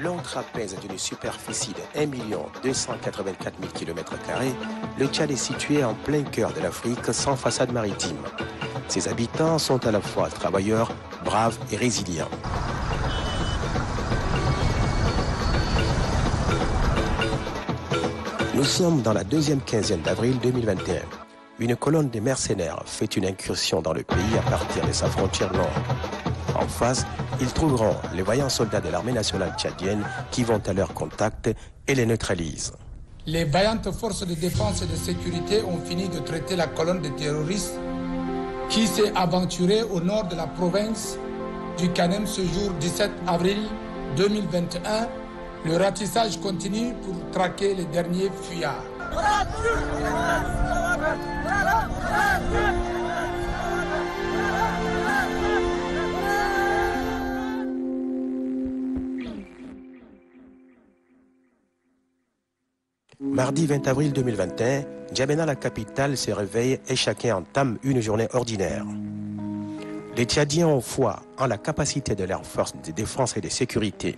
Long trapèze d'une superficie de 1 284 000 km², le Tchad est situé en plein cœur de l'Afrique sans façade maritime. Ses habitants sont à la fois travailleurs, braves et résilients. Nous sommes dans la deuxième quinzaine d'avril 2021. Une colonne de mercenaires fait une incursion dans le pays à partir de sa frontière nord. En face, ils trouveront les vaillants soldats de l'armée nationale tchadienne qui vont à leur contact et les neutralisent. Les vaillantes forces de défense et de sécurité ont fini de traiter la colonne de terroristes qui s'est aventurée au nord de la province du Kanem ce jour 17 avril 2021. Le ratissage continue pour traquer les derniers fuyards. Mardi 20 avril 2021, N'Djamena, la capitale, se réveille et chacun entame une journée ordinaire. Les Tchadiens ont foi en la capacité de leurs forces de défense et de sécurité.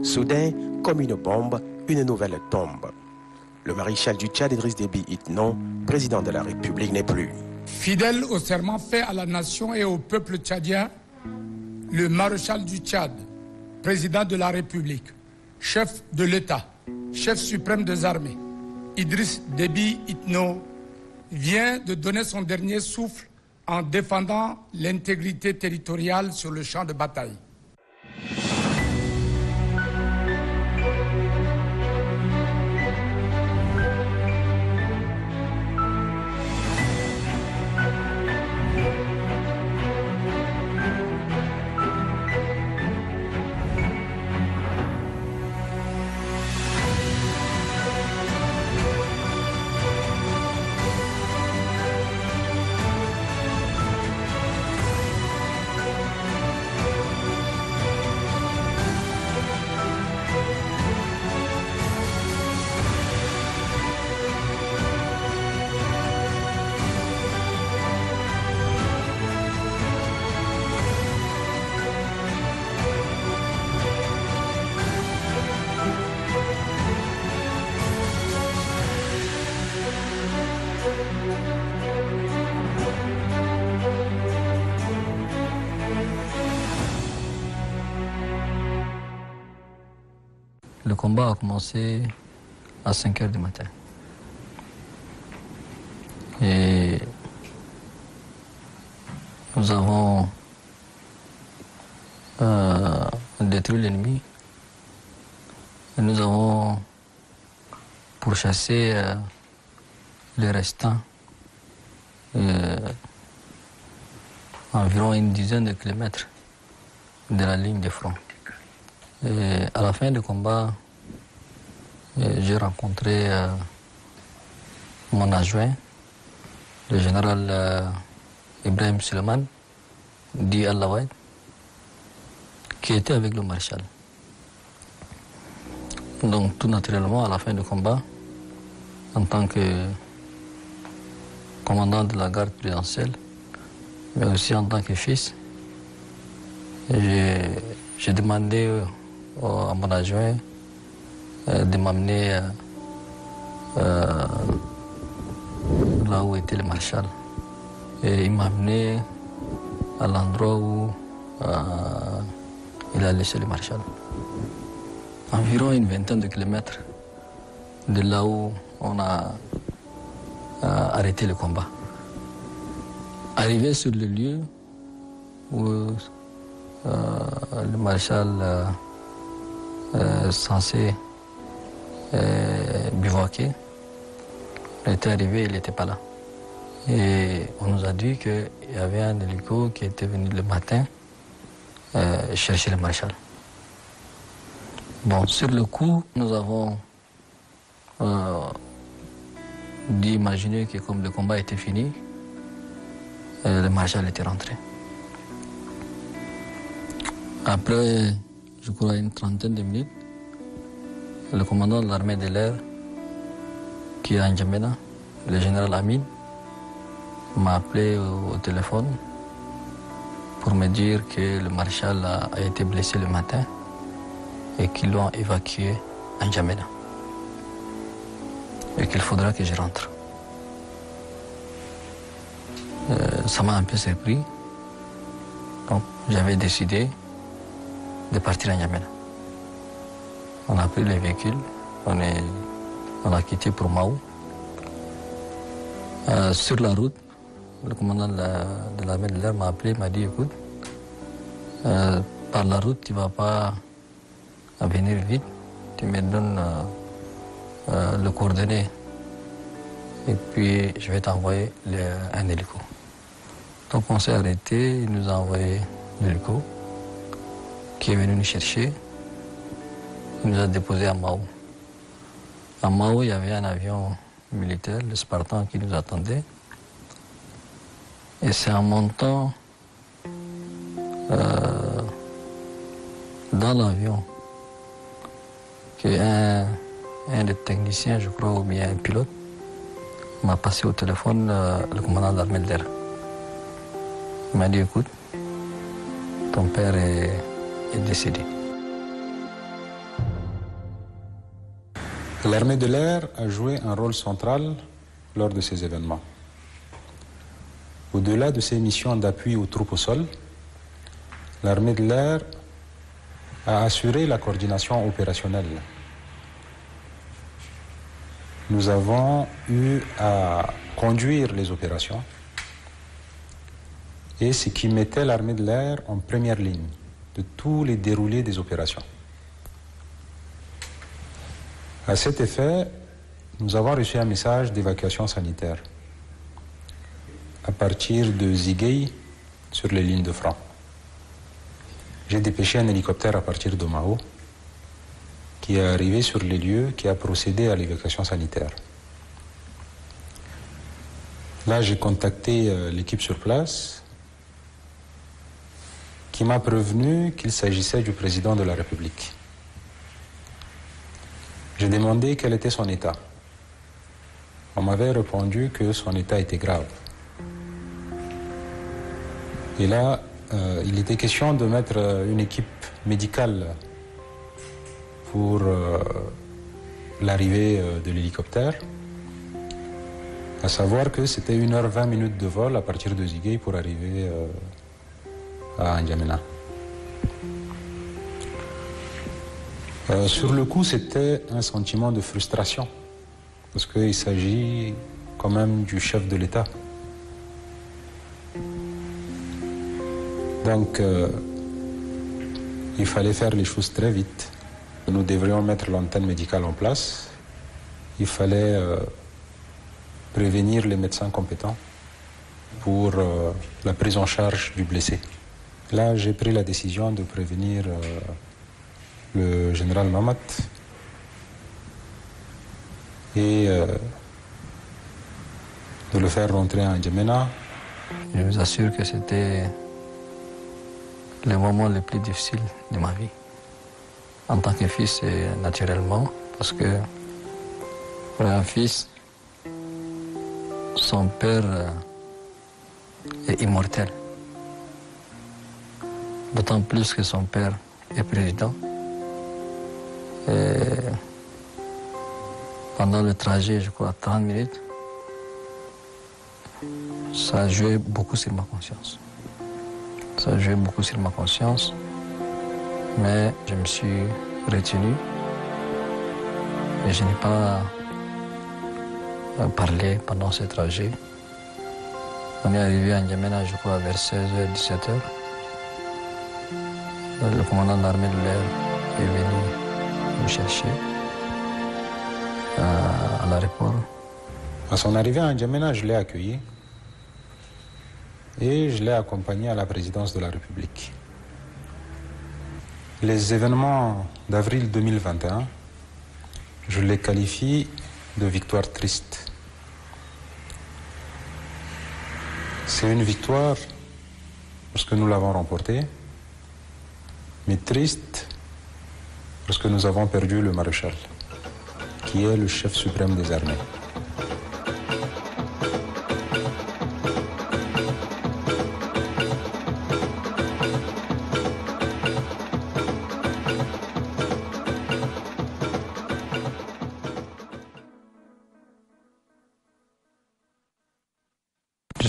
Soudain, comme une bombe, une nouvelle tombe. Le maréchal du Tchad, Idriss Déby Itno, président de la République, n'est plus. Fidèle au serment fait à la nation et au peuple tchadien, le maréchal du Tchad, président de la République, chef de l'État, chef suprême des armées, Idriss Déby Itno, vient de donner son dernier souffle en défendant l'intégrité territoriale sur le champ de bataille. Le combat a commencé à 5 h du matin. Et nous avons détruit l'ennemi. Et nous avons pourchassé les restants environ une dizaine de kilomètres de la ligne de front. Et à la fin du combat, j'ai rencontré mon adjoint, le général Ibrahim Suleiman, dit Al-Lawad, qui était avec le maréchal. Donc tout naturellement, à la fin du combat, en tant que commandant de la garde présidentielle, mais aussi en tant que fils, j'ai demandé à mon adjoint de m'amener là où était le maréchal. Et il m'a amené à l'endroit où il a laissé le maréchal. Environ une vingtaine de kilomètres de là où on a arrêté le combat. Arrivé sur le lieu où le maréchal censé bivouaquer était arrivé, il n'était pas là. Et on nous a dit qu'il y avait un hélico qui était venu le matin chercher le maréchal. Bon, sur le coup, nous avons d'imaginer que comme le combat était fini, le maréchal était rentré. Après, je crois, une trentaine de minutes, le commandant de l'armée de l'air, qui est à N'Djamena, le général Amin, m'a appelé au téléphone pour me dire que le maréchal a été blessé le matin et qu'ils l'ont évacué à N'Djamena. Et qu'il faudra que je rentre. Ça m'a un peu surpris. Donc j'avais décidé de partir à N'Djamena. On a pris les véhicules, on a quitté pour Mao. Sur la route, le commandant de l'armée de l'air m'a appelé, m'a dit écoute, par la route tu ne vas pas venir vite, tu me donnes le coordonnées et puis je vais t'envoyer un hélico. Donc on s'est arrêté, il nous a envoyé l'hélico qui est venu nous chercher. Il nous a déposé à Mao. À Mao, il y avait un avion militaire, le Spartan, qui nous attendait. Et c'est en montant dans l'avion qu'un des techniciens, je crois, ou bien un pilote, m'a passé au téléphone le commandant de l'armée de l'air. Il m'a dit, écoute, ton père est décédé. L'armée de l'air a joué un rôle central lors de ces événements. Au-delà de ses missions d'appui aux troupes au sol, l'armée de l'air a assuré la coordination opérationnelle. Nous avons eu à conduire les opérations et ce qui mettait l'armée de l'air en première ligne de tous les déroulés des opérations. À cet effet, nous avons reçu un message d'évacuation sanitaire à partir de Ziguey sur les lignes de front. J'ai dépêché un hélicoptère à partir de Mao qui est arrivé sur les lieux, qui a procédé à l'évacuation sanitaire. Là, j'ai contacté l'équipe sur place qui m'a prévenu qu'il s'agissait du président de la République. J'ai demandé quel était son état. On m'avait répondu que son état était grave. Et là, il était question de mettre une équipe médicale pour l'arrivée de l'hélicoptère, à savoir que c'était 1h20 de vol à partir de Ziguey pour arriver à N'Djamena. Sur le coup, c'était un sentiment de frustration, parce qu'il s'agit quand même du chef de l'État. Donc, il fallait faire les choses très vite. Nous devrions mettre l'antenne médicale en place. Il fallait prévenir les médecins compétents pour la prise en charge du blessé. Là, j'ai pris la décision de prévenir le général Mamat et de le faire rentrer à N'Djamena. Je vous assure que c'était le moment le plus difficile de ma vie. En tant que fils, naturellement, parce que pour un fils, son père est immortel. D'autant plus que son père est président. Et pendant le trajet, je crois, 30 minutes, ça a joué beaucoup sur ma conscience. Ça a joué beaucoup sur ma conscience, mais je me suis retenu et je n'ai pas parlé pendant ce trajet. On est arrivé à N'Djamena, je crois, vers 16h, 17h. Le commandant de l'armée de l'air est venu me chercher à l'aéroport. À son arrivée à N'Djamena, je l'ai accueilli et je l'ai accompagné à la présidence de la République. Les événements d'avril 2021, je les qualifie de victoire triste. C'est une victoire parce que nous l'avons remportée, mais triste parce que nous avons perdu le maréchal, qui est le chef suprême des armées.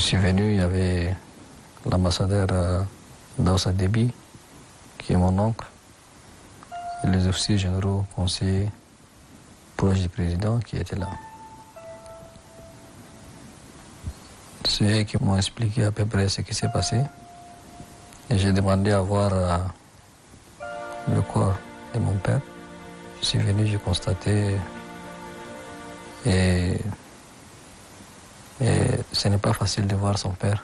suis venu, il y avait l'ambassadeur Daoussa Déby, qui est mon oncle, et les officiers généraux conseillers proches du président qui étaient là. C'est eux qui m'ont expliqué à peu près ce qui s'est passé. Et j'ai demandé à voir le corps de mon père. Je suis venu, j'ai constaté. Et ce n'est pas facile de voir son père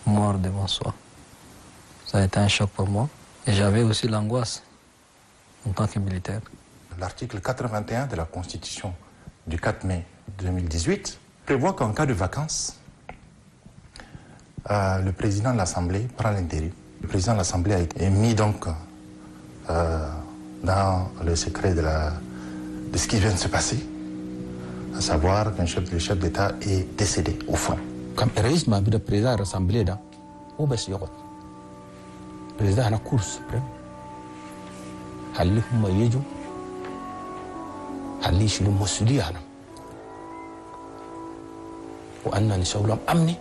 mort devant soi. Ça a été un choc pour moi. Et j'avais aussi l'angoisse en tant que militaire. L'article 81 de la Constitution du 4 mai 2018 prévoit qu'en cas de vacances, le président de l'Assemblée prend l'intérim. Le président de l'Assemblée a été mis donc dans le secret de ce qui vient de se passer, à savoir qu'un chef d'État est décédé au front. Comme le président de l'Assemblée, le président de la Cour suprême, اللي يشيل المسؤولية أنا وأنا نسولهم أمني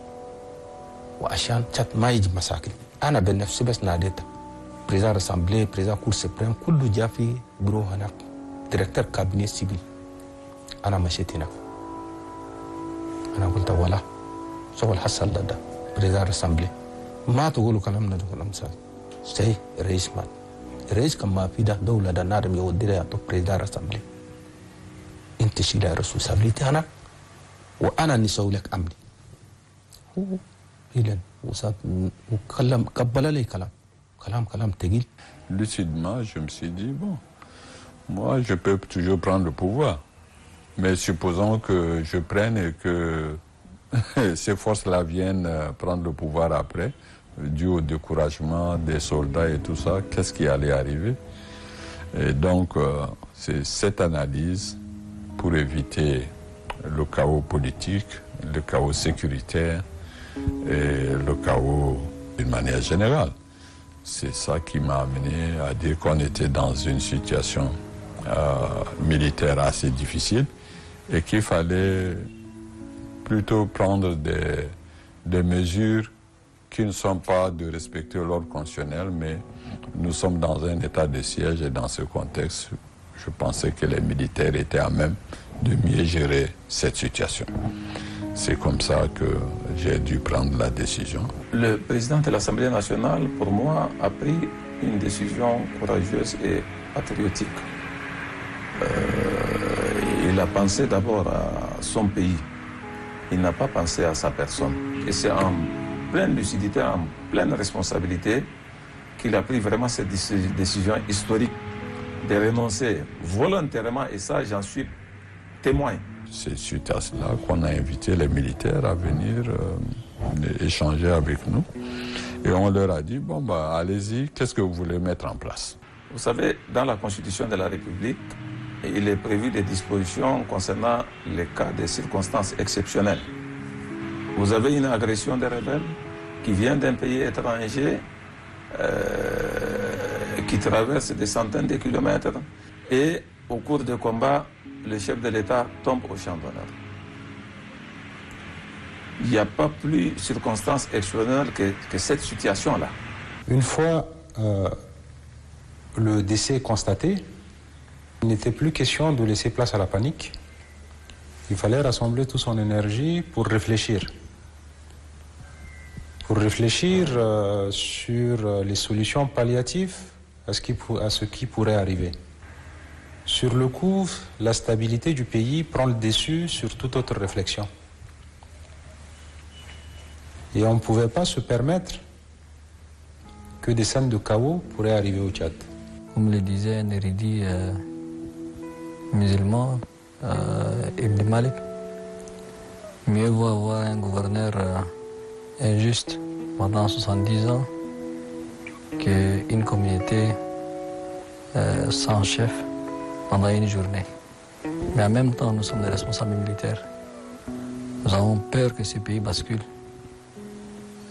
وعشان تات ما يجي مشاكل أنا بنفسي بس ناديته بريزان رسامبلي بريزان كور سبريم كله جاء في برو هناك ديريكتور كابيني سيفيل أنا مشيت هناك أنا قلت ولا شغل حصل ده بريزان رسامبلي ما تقولوا كلامنا ده كلام سهل سي رئيس مات الرئيس كان ما في ده دولة ده نادم يودي ده يعطوك بريزان رسامبلي انت شيل الرسوسابيلتي انا وانا نسوي لك امني هو إلين وصاب وكلم قبل لي كلام تقيل. Lucidement, je me suis dit, bon, moi je peux toujours prendre le pouvoir, mais supposons que je prenne et que ces forces-là viennent prendre le pouvoir après, dû au découragement des soldats et tout ça, qu'est-ce qui allait arriver? Et donc, c'est cette analyse pour éviter le chaos politique, le chaos sécuritaire et le chaos d'une manière générale. C'est ça qui m'a amené à dire qu'on était dans une situation militaire assez difficile et qu'il fallait plutôt prendre des mesures qui ne sont pas de respecter l'ordre constitutionnel, mais nous sommes dans un état de siège et dans ce contexte, je pensais que les militaires étaient à même de mieux gérer cette situation. C'est comme ça que j'ai dû prendre la décision. Le président de l'Assemblée nationale, pour moi, a pris une décision courageuse et patriotique. Il a pensé d'abord à son pays. Il n'a pas pensé à sa personne. Et c'est en pleine lucidité, en pleine responsabilité qu'il a pris vraiment cette décision historique de renoncer volontairement, et ça, j'en suis témoin. C'est suite à cela qu'on a invité les militaires à venir échanger avec nous. Et on leur a dit, bon, bah, allez-y, qu'est-ce que vous voulez mettre en place? Vous savez, dans la Constitution de la République, il est prévu des dispositions concernant les cas de circonstances exceptionnelles. Vous avez une agression des rebelles qui vient d'un pays étranger, qui traverse des centaines de kilomètres, et au cours des combats, le chef de l'État tombe au champ d'honneur. Il n'y a pas plus circonstance exceptionnelle que cette situation-là. Une fois le décès constaté, il n'était plus question de laisser place à la panique. Il fallait rassembler toute son énergie pour réfléchir. Pour réfléchir sur les solutions palliatives à ce qui pourrait arriver. Sur le coup, la stabilité du pays prend le dessus sur toute autre réflexion. Et on ne pouvait pas se permettre que des scènes de chaos pourraient arriver au Tchad. Comme le disait un érudit musulman, Ibn Malik, mieux vaut avoir un gouverneur injuste pendant 70 ans qu'une communauté sans chef pendant une journée. Mais en même temps, nous sommes des responsables militaires. Nous avons peur que ce pays bascule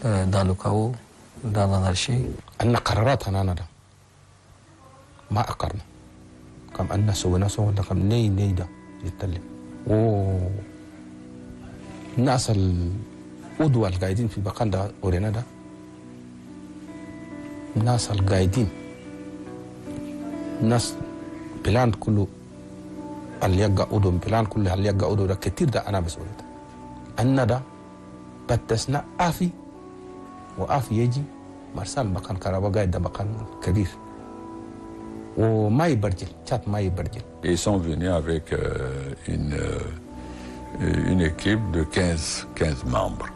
dans le chaos, dans l'anarchie. ما أقرنا كم أن سوينا ولا كم نيدا يتكلم الناس Odu al-Gaidin fi Bakanda Orenada. Nas al-Gaidin. Nas بلان كله اللي يقع أودو بلان كله اللي يقع أودو ده كتير ده أنا بسولت أن ده بتسنا آفي وآفي يجي مرسال بقان كرابا ده بقان كبير وما يبرجل شات ما يبرجل. Ils sont venus avec une équipe de 15 membres.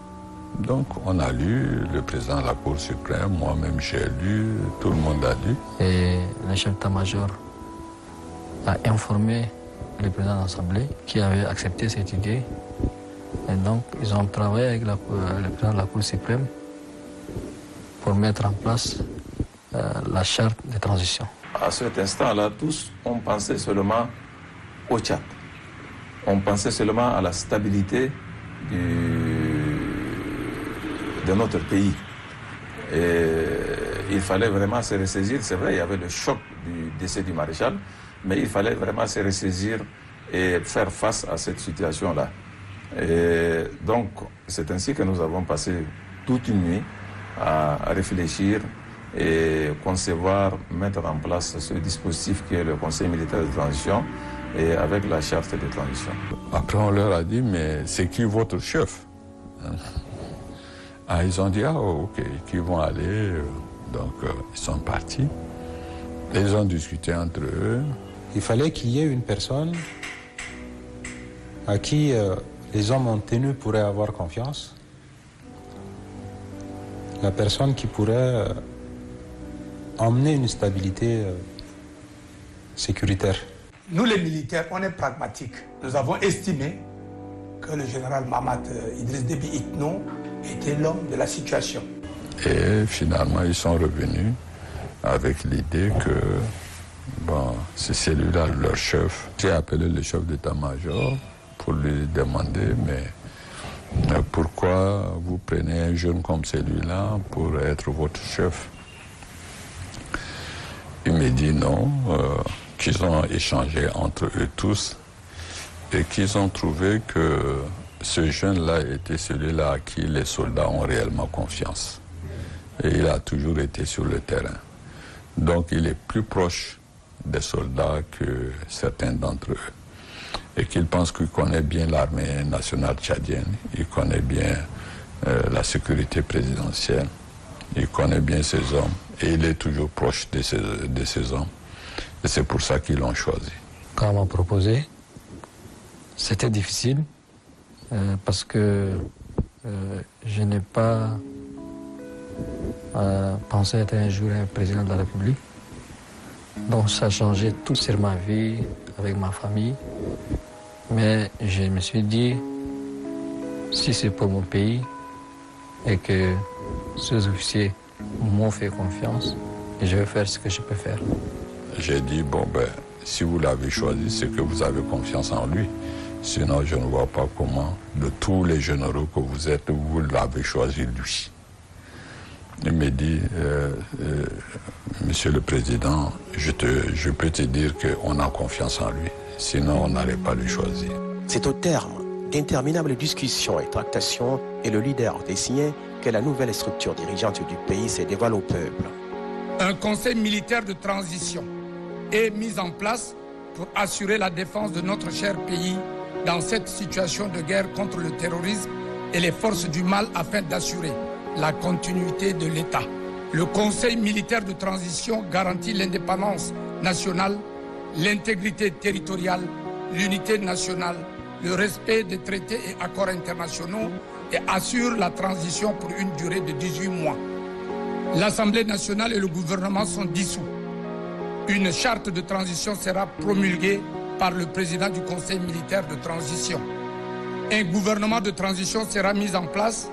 Donc on a lu, le président de la Cour suprême, moi-même j'ai lu, tout le monde a lu. Et le chef d'état-major a informé le président de l'Assemblée qui avait accepté cette idée. Et donc, ils ont travaillé avec le président de la Cour suprême pour mettre en place la charte de transition. À cet instant-là, tous, on pensait seulement au Tchad. On pensait seulement à la stabilité de notre pays. Et il fallait vraiment se ressaisir. C'est vrai, il y avait le choc du décès du maréchal, mais il fallait vraiment se ressaisir et faire face à cette situation-là. Et donc, c'est ainsi que nous avons passé toute une nuit à réfléchir et concevoir, mettre en place ce dispositif qui est le Conseil militaire de transition et avec la charte de transition. Après, on leur a dit, mais c'est qui votre chef? Ah, ils ont dit, ah, ok, qu'ils vont aller. Donc, ils sont partis. Ils ont discuté entre eux. Il fallait qu'il y ait une personne à qui les hommes en tenue pourraient avoir confiance. La personne qui pourrait emmener une stabilité sécuritaire. Nous, les militaires, on est pragmatiques. Nous avons estimé que le général Mahamat Idriss Déby Itno était l'homme de la situation. Et finalement, ils sont revenus avec l'idée que, bon, c'est celui-là leur chef. J'ai appelé le chef d'état-major pour lui demander, mais pourquoi vous prenez un jeune comme celui-là pour être votre chef? Il me dit non, qu'ils ont échangé entre eux tous et qu'ils ont trouvé que ce jeune-là était celui-là à qui les soldats ont réellement confiance. Et il a toujours été sur le terrain. Donc il est plus proche des soldats que certains d'entre eux. Et qu'il pense qu'il connaît bien l'armée nationale tchadienne, il connaît bien la sécurité présidentielle, il connaît bien ses hommes et il est toujours proche de ces hommes. Et c'est pour ça qu'ils l'ont choisi. Quand on m'a proposé, c'était difficile parce que je n'ai pas pensé être un jour un président de la République. Donc ça a changé tout sur ma vie, avec ma famille. Mais je me suis dit, si c'est pour mon pays et que ces officiers m'ont fait confiance, je vais faire ce que je peux faire. J'ai dit, bon ben, si vous l'avez choisi, c'est que vous avez confiance en lui. Sinon, je ne vois pas comment, de tous les généraux que vous êtes, vous l'avez choisi lui. Il me dit, Monsieur le Président, je peux te dire qu'on a confiance en lui. Sinon, on n'allait pas le choisir. C'est au terme d'interminables discussions et tractations et le leader désigné que la nouvelle structure dirigeante du pays se dévoile au peuple. Un conseil militaire de transition est mis en place pour assurer la défense de notre cher pays dans cette situation de guerre contre le terrorisme et les forces du mal afin d'assurer la continuité de l'État. Le Conseil militaire de transition garantit l'indépendance nationale, l'intégrité territoriale, l'unité nationale, le respect des traités et accords internationaux et assure la transition pour une durée de 18 mois. L'Assemblée nationale et le gouvernement sont dissous. Une charte de transition sera promulguée par le président du Conseil militaire de transition. Un gouvernement de transition sera mis en place.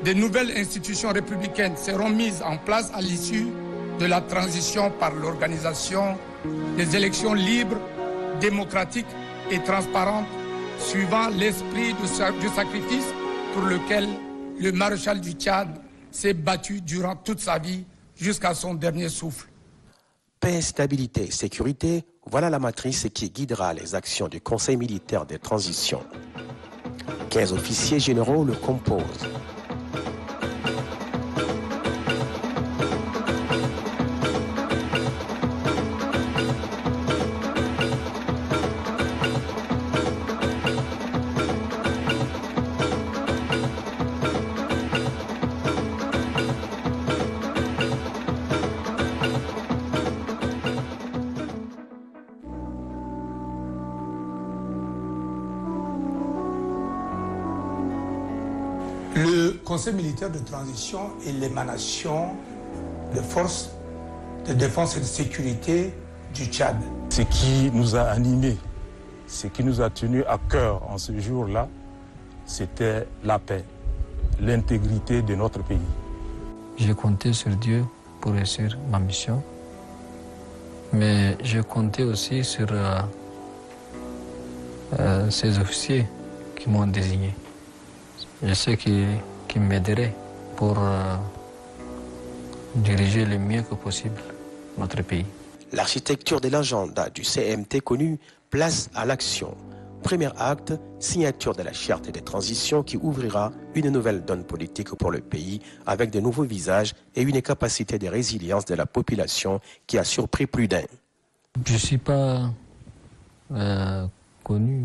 Des nouvelles institutions républicaines seront mises en place à l'issue de la transition par l'organisation des élections libres, démocratiques et transparentes, suivant l'esprit du sacrifice pour lequel le maréchal du Tchad s'est battu durant toute sa vie jusqu'à son dernier souffle. Paix, stabilité, sécurité, voilà la matrice qui guidera les actions du Conseil militaire de transition. 15 officiers généraux le composent. Le Conseil militaire de transition est l'émanation des forces de défense et de sécurité du Tchad. Ce qui nous a animés, ce qui nous a tenus à cœur en ce jour-là, c'était la paix, l'intégrité de notre pays. J'ai compté sur Dieu pour réussir ma mission, mais j'ai compté aussi sur ces officiers qui m'ont désigné. Je sais qu'ils m'aideraient pour diriger le mieux que possible notre pays. L'architecture de l'agenda du CMT connu place à l'action. Premier acte, signature de la charte des transitions qui ouvrira une nouvelle donne politique pour le pays avec de nouveaux visages et une capacité de résilience de la population qui a surpris plus d'un. Je ne suis pas connu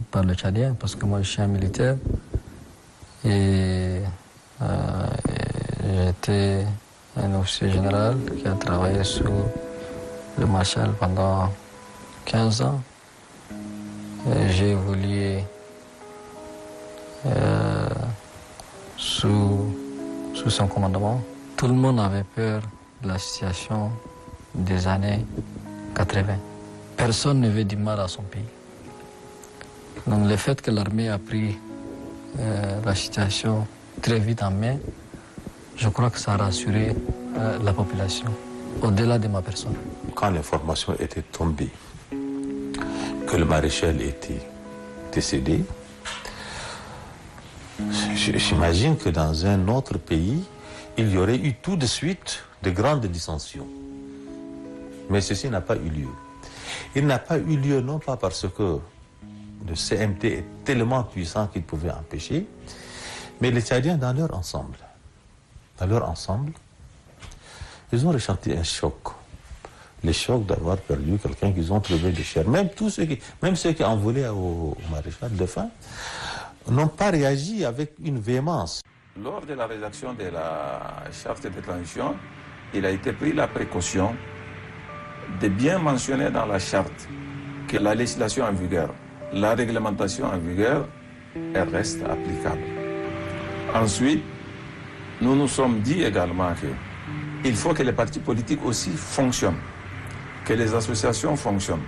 par le Tchadien parce que moi je suis un militaire et j'étais un officier général qui a travaillé sous le maréchal pendant 15 ans. J'ai évolué sous son commandement. Tout le monde avait peur de la situation des années 80. Personne ne veut du mal à son pays. Donc le fait que l'armée a pris la situation très vite en main, je crois que ça a rassuré la population, au-delà de ma personne. Quand l'information était tombée que le maréchal était décédé, j'imagine que dans un autre pays, il y aurait eu tout de suite de grandes dissensions. Mais ceci n'a pas eu lieu. Il n'a pas eu lieu non pas parce que le CMT est tellement puissant qu'il pouvait empêcher, mais les Tchadiens dans leur ensemble, ils ont ressenti un choc. Le choc d'avoir perdu quelqu'un qu'ils ont trouvé de cher. Même ceux qui en voulaient au maréchal de fin n'ont pas réagi avec une véhémence. Lors de la rédaction de la charte de transition, il a été pris la précaution de bien mentionner dans la charte que la législation en vigueur, la réglementation en vigueur, elle reste applicable. Ensuite, nous nous sommes dit également qu'il faut que les partis politiques aussi fonctionnent, que les associations fonctionnent.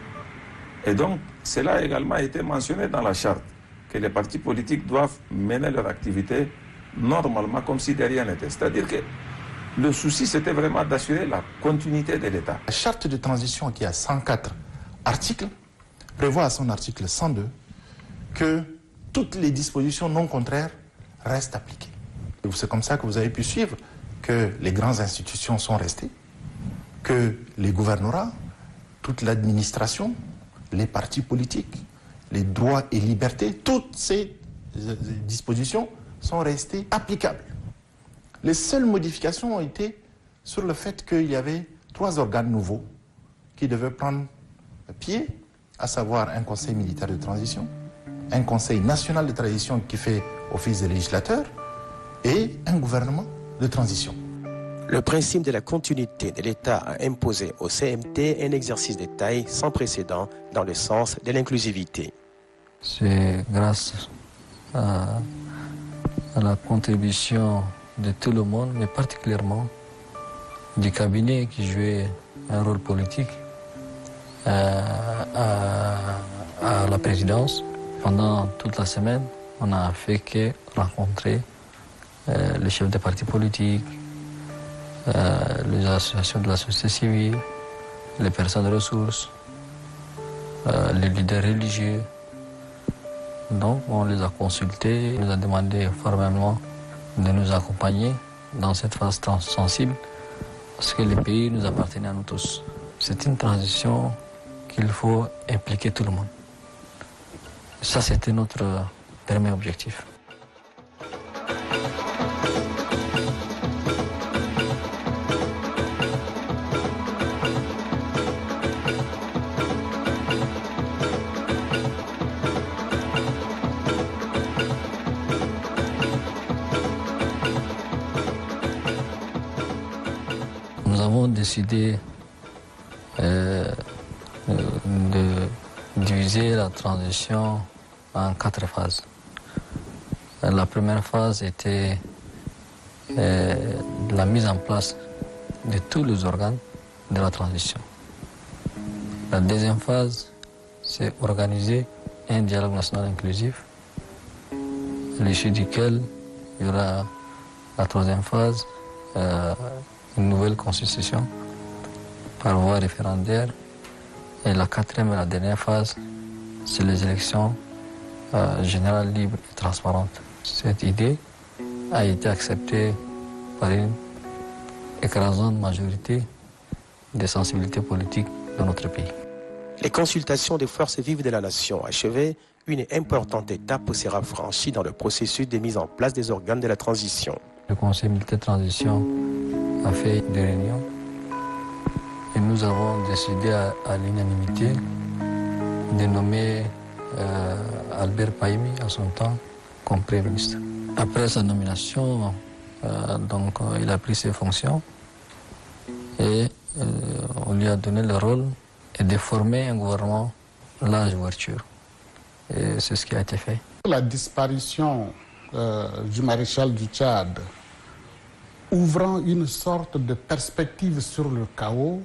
Et donc, cela a également été mentionné dans la charte, que les partis politiques doivent mener leur activité normalement comme si de rien n'était. C'est-à-dire que le souci, c'était vraiment d'assurer la continuité de l'État. La charte de transition qui a 104 articles prévoit à son article 102 que toutes les dispositions non contraires restent appliquées. C'est comme ça que vous avez pu suivre que les grandes institutions sont restées, que les gouvernorats, toute l'administration, les partis politiques, les droits et libertés, toutes ces dispositions sont restées applicables. Les seules modifications ont été sur le fait qu'il y avait 3 organes nouveaux qui devaient prendre pied, à savoir un conseil militaire de transition, un conseil national de transition qui fait office de législateur et un gouvernement de transition. Le principe de la continuité de l'État a imposé au CMT un exercice de taille sans précédent dans le sens de l'inclusivité. C'est grâce à la contribution de tout le monde, mais particulièrement du cabinet qui jouait un rôle politique à la présidence. Pendant toute la semaine, on n'a fait que rencontrer les chefs des partis politiques, les associations de la société civile, les personnes de ressources, les leaders religieux. Donc on les a consultés, on nous a demandé formellement de nous accompagner dans cette phase sensible parce que le pays nous appartenait à nous tous. C'est une transition qu'il faut impliquer tout le monde. Ça, c'était notre premier objectif. Nous avons décidé de diviser la transition en 4 phases. La première phase était la mise en place de tous les organes de la transition. La deuxième phase, c'est organiser un dialogue national inclusif, à l'issue duquel il y aura la troisième phase, une nouvelle constitution par voie référendaire. Et la quatrième et la dernière phase, c'est les élections générales, libres et transparentes. Cette idée a été acceptée par une écrasante majorité des sensibilités politiques de notre pays. Les consultations des forces vives de la nation achevées, une importante étape sera franchie dans le processus de mise en place des organes de la transition. Le Conseil militaire de transition a fait des réunions et nous avons décidé à l'unanimité de nommer Albert Pahimi à son temps comme Premier ministre. Après sa nomination, il a pris ses fonctions et on lui a donné le rôle de former un gouvernement large ouverture. Et c'est ce qui a été fait. La disparition du maréchal du Tchad, ouvrant une sorte de perspective sur le chaos,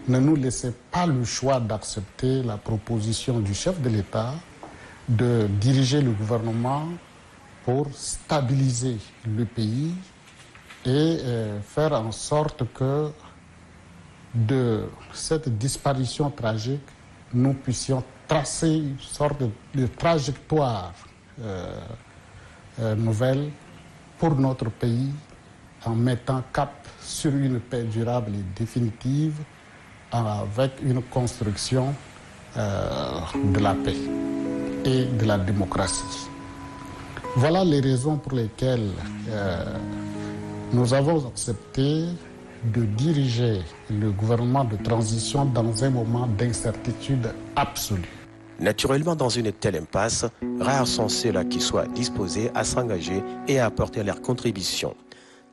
ne nous laissait pas le choix d'accepter la proposition du chef de l'État de diriger le gouvernement pour stabiliser le pays et faire en sorte que de cette disparition tragique, nous puissions tracer une sorte de trajectoire nouvelle pour notre pays en mettant cap sur une paix durable et définitive avec une construction de la paix et de la démocratie. Voilà les raisons pour lesquelles nous avons accepté de diriger le gouvernement de transition dans un moment d'incertitude absolue. Naturellement, dans une telle impasse, rares sont ceux-là qui soient disposés à s'engager et à apporter leur contribution.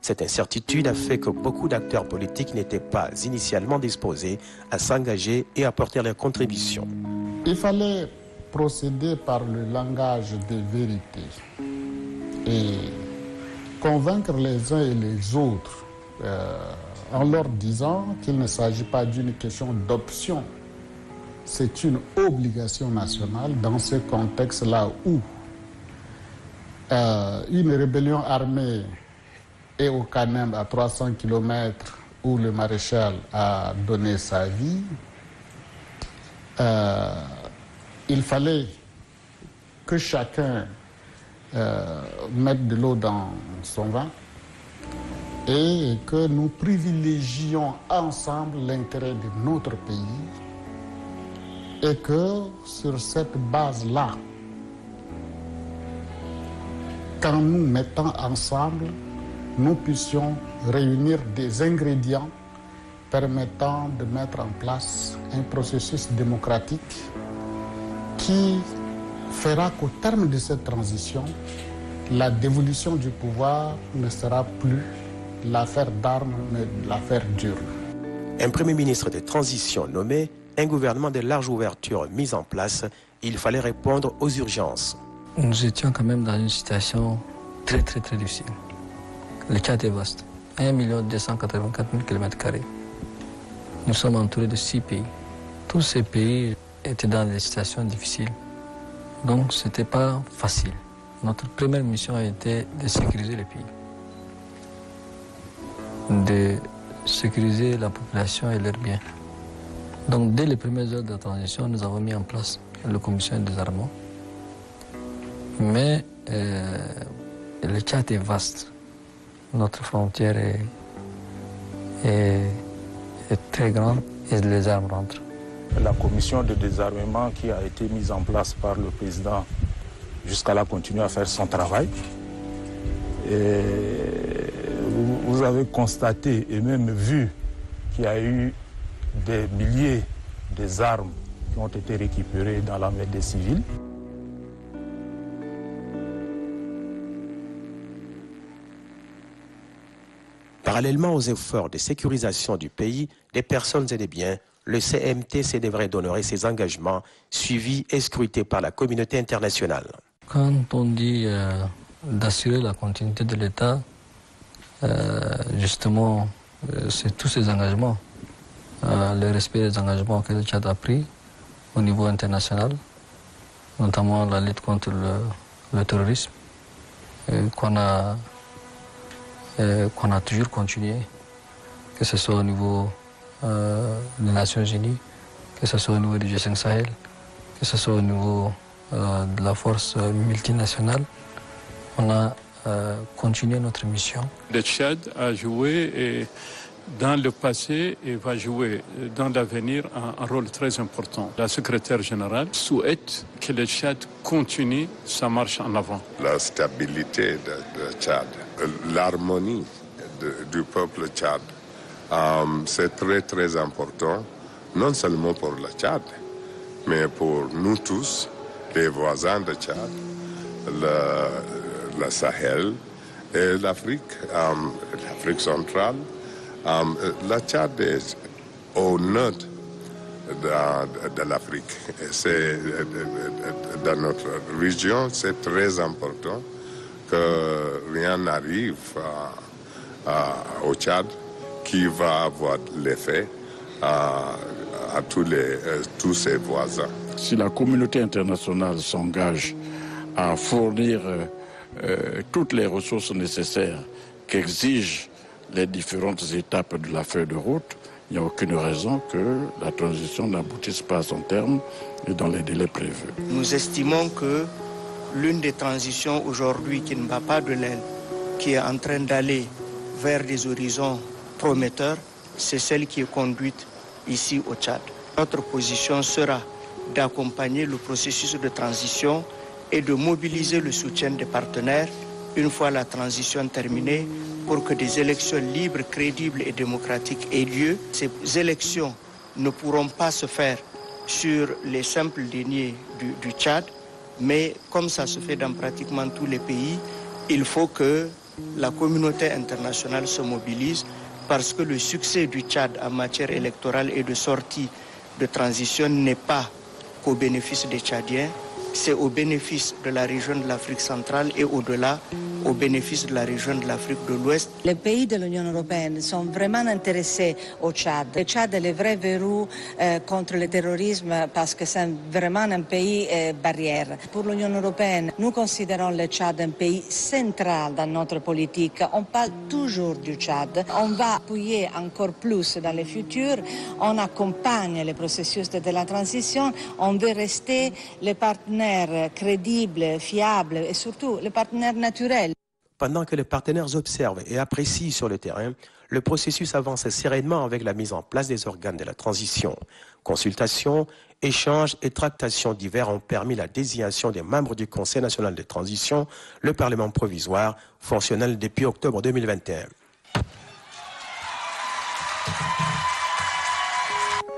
Cette incertitude a fait que beaucoup d'acteurs politiques n'étaient pas initialement disposés à s'engager et apporter leur contribution. Il fallait procéder par le langage des vérités et convaincre les uns et les autres en leur disant qu'il ne s'agit pas d'une question d'option. C'est une obligation nationale dans ce contexte-là où une rébellion armée est au Kanem à 300 km où le maréchal a donné sa vie. Il fallait que chacun mette de l'eau dans son vin et que nous privilégions ensemble l'intérêt de notre pays et que sur cette base-là, quand nous mettons ensemble, nous puissions réunir des ingrédients permettant de mettre en place un processus démocratique qui fera qu'au terme de cette transition, la dévolution du pouvoir ne sera plus l'affaire d'armes, mais l'affaire d'urne. Un Premier ministre de transition nommé, un gouvernement de large ouverture mis en place, il fallait répondre aux urgences. Nous étions quand même dans une situation très difficile. Le Tchad est vaste, 1 284 000 km². Nous sommes entourés de 6 pays. Tous ces pays étaient dans des situations difficiles. Donc ce n'était pas facile. Notre première mission a été de sécuriser le pays. De sécuriser la population et leurs biens. Donc dès les premières heures de la transition, nous avons mis en place la commission de désarmement. Mais le Tchad est vaste. Notre frontière est très grande et les armes rentrent. La commission de désarmement qui a été mise en place par le président jusqu'à là continue à faire son travail. Et vous avez constaté et même vu qu'il y a eu des milliers d'armes qui ont été récupérées dans la main des civils. Parallèlement aux efforts de sécurisation du pays, des personnes et des biens, le CMT s'est devrait d'honorer ses engagements suivis et scrutés par la communauté internationale. Quand on dit d'assurer la continuité de l'État, justement, c'est tous ces engagements, le respect des engagements que le Tchad a pris au niveau international, notamment la lutte contre le terrorisme, qu'on a toujours continué, que ce soit au niveau des Nations Unies, que ce soit au niveau du G5 Sahel, que ce soit au niveau de la force multinationale. On a continué notre mission. Le Tchad a joué dans le passé et va jouer dans l'avenir un rôle très important. La secrétaire générale souhaite que le Tchad continue sa marche en avant. La stabilité de Tchad, l'harmonie du peuple Tchad, c'est très très important, non seulement pour le Tchad, mais pour nous tous, les voisins de Tchad, le Sahel et l'Afrique centrale. Le Tchad est au nord de l'Afrique. C'est dans notre région, c'est très important que rien n'arrive au Tchad qui va avoir l'effet à tous ses voisins. Si la communauté internationale s'engage à fournir toutes les ressources nécessaires qu'exigent les différentes étapes de la feuille de route, il n'y a aucune raison que la transition n'aboutisse pas à son terme et dans les délais prévus. Nous estimons que l'une des transitions aujourd'hui qui ne bat pas de l'aile, qui est en train d'aller vers des horizons prometteurs, c'est celle qui est conduite ici au Tchad. Notre position sera d'accompagner le processus de transition et de mobiliser le soutien des partenaires une fois la transition terminée pour que des élections libres, crédibles et démocratiques aient lieu. Ces élections ne pourront pas se faire sur les simples deniers du Tchad, mais comme ça se fait dans pratiquement tous les pays, il faut que la communauté internationale se mobilise parce que le succès du Tchad en matière électorale et de sortie de transition n'est pas qu'au bénéfice des Tchadiens, c'est au bénéfice de la région de l'Afrique centrale et au-delà, au bénéfice de la région de l'Afrique de l'Ouest. Les pays de l'Union européenne sont vraiment intéressés au Tchad. Le Tchad est le vrai verrou contre le terrorisme parce que c'est vraiment un pays barrière. Pour l'Union européenne, nous considérons le Tchad un pays central dans notre politique. On parle toujours du Tchad. On va appuyer encore plus dans le futur. On accompagne le processus de la transition. On veut rester les partenaires crédibles, fiables et surtout les partenaires naturels. Pendant que les partenaires observent et apprécient sur le terrain, le processus avance sereinement avec la mise en place des organes de la transition. Consultations, échanges et tractations divers ont permis la désignation des membres du Conseil national de transition, le Parlement provisoire, fonctionnel depuis octobre 2021.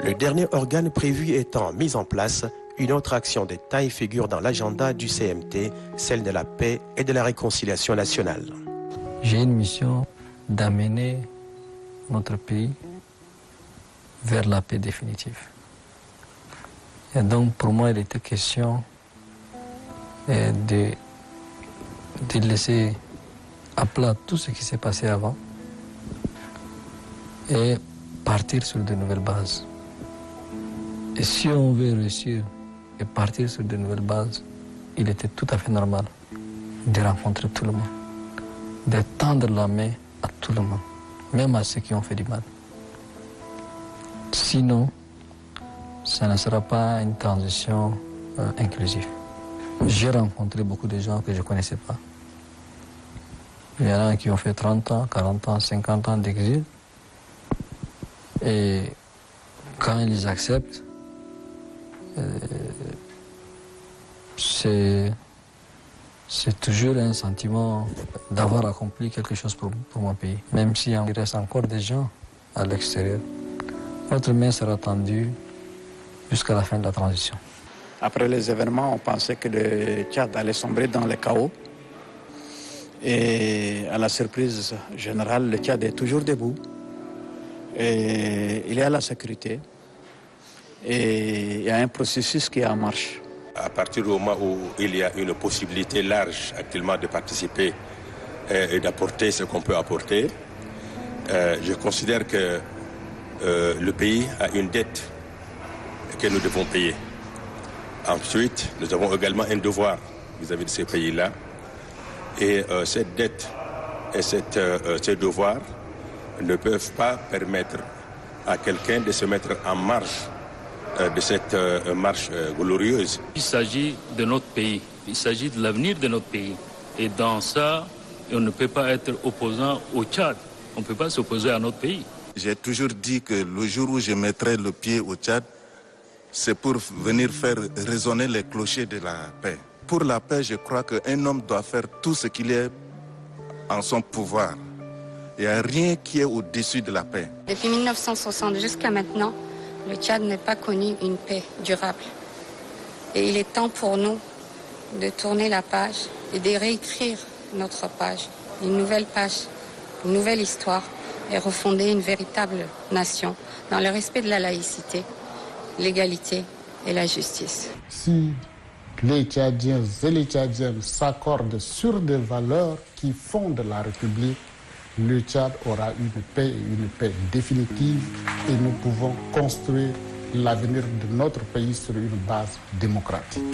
Le dernier organe prévu étant mis en place, une autre action de taille figure dans l'agenda du CMT, celle de la paix et de la réconciliation nationale. J'ai une mission d'amener notre pays vers la paix définitive. Et donc pour moi, il était question de laisser à plat tout ce qui s'est passé avant et partir sur de nouvelles bases. Et si on veut réussir et partir sur de nouvelles bases, il était tout à fait normal de rencontrer tout le monde, de tendre la main à tout le monde, même à ceux qui ont fait du mal. Sinon, ça ne sera pas une transition inclusive. J'ai rencontré beaucoup de gens que je ne connaissais pas. Il y en a qui ont fait 30 ans, 40 ans, 50 ans d'exil. Et quand ils acceptent, c'est toujours un sentiment d'avoir accompli quelque chose pour mon pays. Même s'il reste encore des gens à l'extérieur, notre main sera tendue jusqu'à la fin de la transition. Après les événements, on pensait que le Tchad allait sombrer dans le chaos. Et à la surprise générale, le Tchad est toujours debout. Et il est à la sécurité. Et il y a un processus qui est en marche. À partir du moment où il y a une possibilité large actuellement de participer et d'apporter ce qu'on peut apporter, je considère que le pays a une dette que nous devons payer. Ensuite, nous avons également un devoir vis-à-vis de ces pays-là. Et cette dette et ces devoirs ne peuvent pas permettre à quelqu'un de se mettre en marge de cette marche glorieuse. Il s'agit de notre pays, il s'agit de l'avenir de notre pays. Et dans ça, on ne peut pas être opposant au Tchad, on ne peut pas s'opposer à notre pays. J'ai toujours dit que le jour où je mettrai le pied au Tchad, c'est pour venir faire résonner les clochers de la paix. Pour la paix, je crois qu'un homme doit faire tout ce qu'il est en son pouvoir. Il n'y a rien qui est au-dessus de la paix. Depuis 1960 jusqu'à maintenant, le Tchad n'a pas connu une paix durable. Et il est temps pour nous de tourner la page et de réécrire notre page, une nouvelle histoire, et refonder une véritable nation dans le respect de la laïcité, l'égalité et la justice. Si les Tchadiens et les Tchadiennes s'accordent sur des valeurs qui fondent la République, le Tchad aura une paix définitive et nous pouvons construire l'avenir de notre pays sur une base démocratique.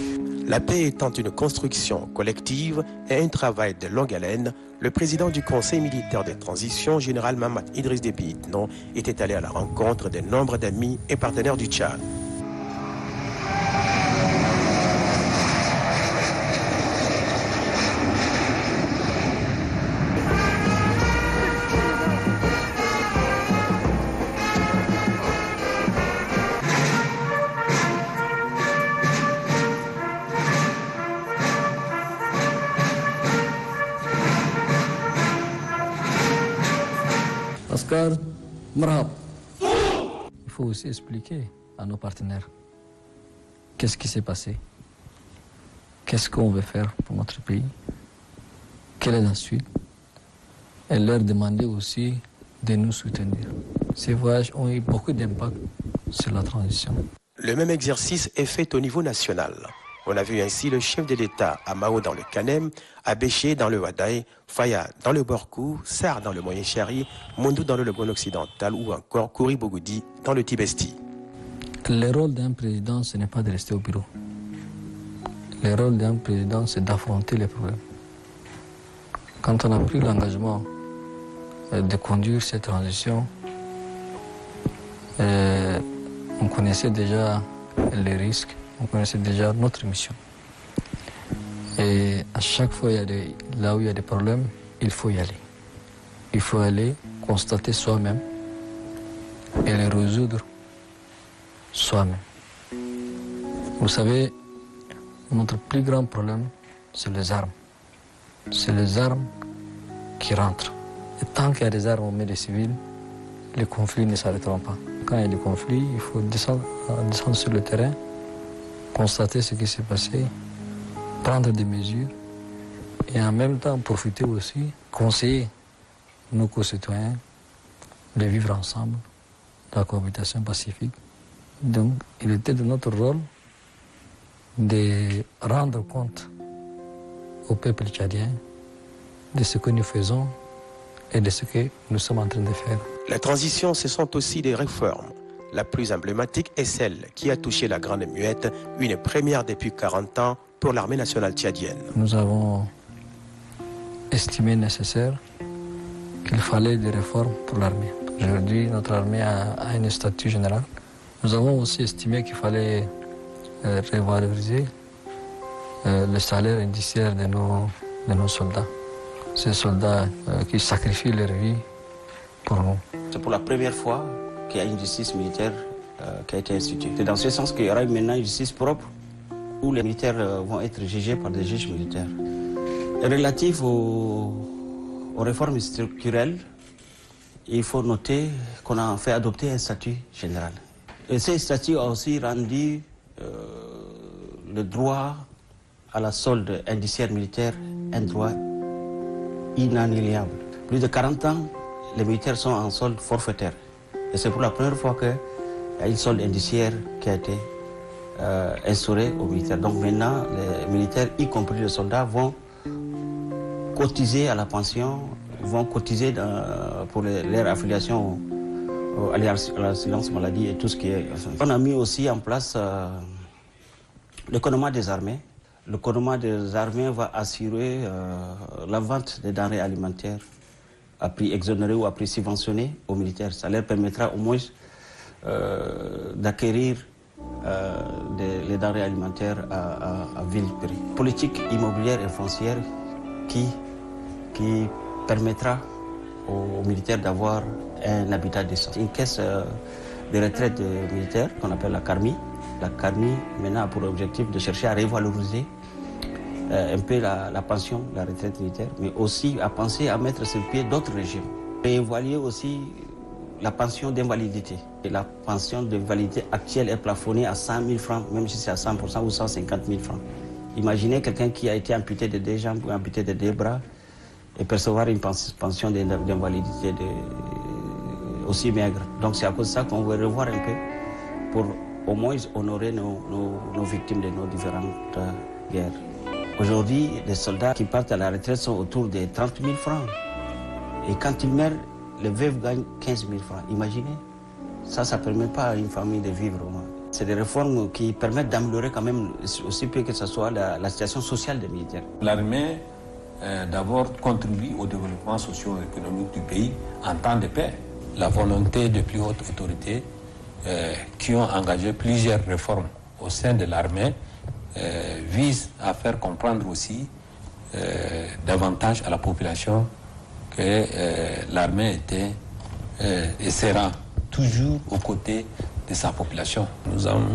La paix étant une construction collective et un travail de longue haleine, le président du Conseil militaire de transition, général Mamad Idriss Déby Itno, était allé à la rencontre de nombre d'amis et partenaires du Tchad. Il faut aussi expliquer à nos partenaires qu'est-ce qui s'est passé, qu'est-ce qu'on veut faire pour notre pays, quelle est la suite, et leur demander aussi de nous soutenir. Ces voyages ont eu beaucoup d'impact sur la transition. Le même exercice est fait au niveau national. On a vu ainsi le chef de l'État à Mao dans le Kanem, à Béché dans le Wadaï, Faya dans le Borkou, Sar dans le Moyen-Chari, Mondou dans le Logone occidental ou encore Kouri Bogoudi dans le Tibesti. Le rôle d'un président, ce n'est pas de rester au bureau. Le rôle d'un président, c'est d'affronter les problèmes. Quand on a pris l'engagement de conduire cette transition, on connaissait déjà les risques. On connaissait déjà notre mission. Et à chaque fois, là où il y a des problèmes, il faut y aller. Il faut aller constater soi-même et les résoudre soi-même. Vous savez, notre plus grand problème, c'est les armes. C'est les armes qui rentrent. Et tant qu'il y a des armes aux mains des civils, les conflits ne s'arrêteront pas. Quand il y a des conflits, il faut descendre sur le terrain, constater ce qui s'est passé, prendre des mesures et en même temps profiter aussi, conseiller nos concitoyens de vivre ensemble, de la cohabitation pacifique. Donc, il était de notre rôle de rendre compte au peuple tchadien de ce que nous faisons et de ce que nous sommes en train de faire. La transition, ce sont aussi des réformes. La plus emblématique est celle qui a touché la Grande Muette, une première depuis 40 ans pour l'armée nationale tchadienne. Nous avons estimé nécessaire qu'il fallait des réformes pour l'armée. Aujourd'hui, notre armée a un statut général. Nous avons aussi estimé qu'il fallait revaloriser le salaire indiciaire de nos soldats. Ces soldats qui sacrifient leur vie pour nous. C'est pour la première fois qu'il y a une justice militaire qui a été institué. C'est dans ce sens qu'il y aura maintenant une justice propre où les militaires vont être jugés par des juges militaires. Relatif aux réformes structurelles, il faut noter qu'on a fait adopter un statut général. Et ce statut a aussi rendu le droit à la solde indiciaire militaire un droit inaliénable. Plus de 40 ans, les militaires sont en solde forfaitaire. Et c'est pour la première fois qu'il y a une solde indiciaire qui a été instaurée aux militaires. Donc maintenant, les militaires, y compris les soldats, vont cotiser à la pension, vont cotiser pour leur affiliation à l'assurance maladie et tout ce qui est... On a mis aussi en place le commandement des armées. Le commandement des armées va assurer la vente des denrées alimentaires à prix exonéré ou à prix subventionné aux militaires. Ça leur permettra au moins d'acquérir les denrées alimentaires à vil prix. Politique immobilière et foncière qui permettra aux militaires d'avoir un habitat décent. Une caisse de retraite militaire qu'on appelle la CARMI. La CARMI maintenant a pour objectif de chercher à revaloriser un peu la pension, la retraite militaire, mais aussi à penser à mettre sur pied d'autres régimes. Et évaluer aussi la pension d'invalidité. Et la pension d'invalidité actuelle est plafonnée à 100 000 francs, même si c'est à 100% ou 150 000 francs. Imaginez quelqu'un qui a été amputé de 2 jambes ou amputé de 2 bras et percevoir une pension d'invalidité aussi maigre. Donc c'est à cause de ça qu'on veut revoir un peu pour au moins honorer nos victimes de nos différentes guerres. Aujourd'hui, les soldats qui partent à la retraite sont autour de 30 000 francs. Et quand ils meurent, les veuves gagnent 15 000 francs. Imaginez, ça ne permet pas à une famille de vivre. C'est des réformes qui permettent d'améliorer quand même, aussi peu que ce soit la situation sociale des militaires. L'armée, d'abord, contribue au développement socio-économique du pays en temps de paix. La volonté de plus hautes autorités qui ont engagé plusieurs réformes au sein de l'armée vise à faire comprendre aussi davantage à la population que l'armée était et sera toujours aux côtés de sa population. Nous avons